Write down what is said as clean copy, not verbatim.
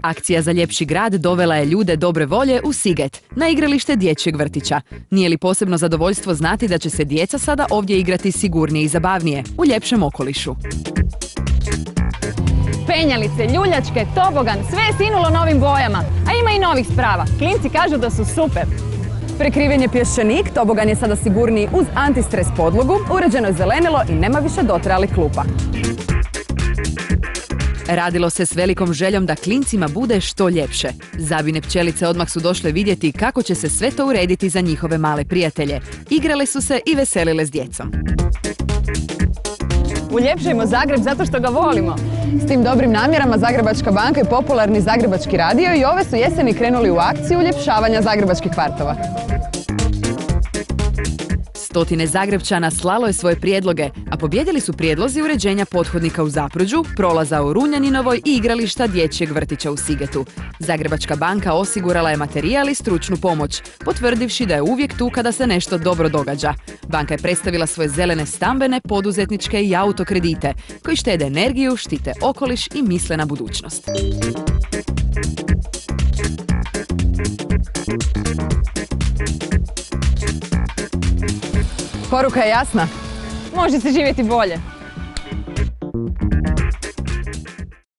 Akcija za ljepši grad dovela je ljude dobre volje u Siget, na igralište dječjeg vrtića. Nije li posebno zadovoljstvo znati da će se djeca sada ovdje igrati sigurnije i zabavnije, u ljepšem okolišu? Penjalice, ljuljačke, tobogan, sve je sinulo novim bojama, a ima i novih sprava. Klinci kažu da su super. Prekriven je pješčanik, tobogan je sada sigurniji uz antistres podlogu, uređeno je zelenilo i nema više dotrajalih klupa. Radilo se s velikom željom da klincima bude što ljepše. Zabine pčelice odmah su došle vidjeti kako će se sve to urediti za njihove male prijatelje. Igrale su se i veselile s djecom. Uljepšajmo Zagreb zato što ga volimo. S tim dobrim namjerama Zagrebačka banka i popularni Zagrebački radio i ove su jeseni krenuli u akciju uljepšavanja zagrebačkih kvartova. Stotine Zagrebčana slalo je svoje prijedloge, a pobjedili su prijedlozi uređenja pothodnika u Zapruđu, prolaza u Runjaninovoj i igrališta dječjeg vrtića u Sigetu. Zagrebačka banka osigurala je materijal i stručnu pomoć, potvrdivši da je uvijek tu kada se nešto dobro događa. Banka je predstavila svoje zelene stambene, poduzetničke i autokredite, koji štede energiju, štite okoliš i misle na budućnost. Poruka je jasna. Može se živjeti bolje.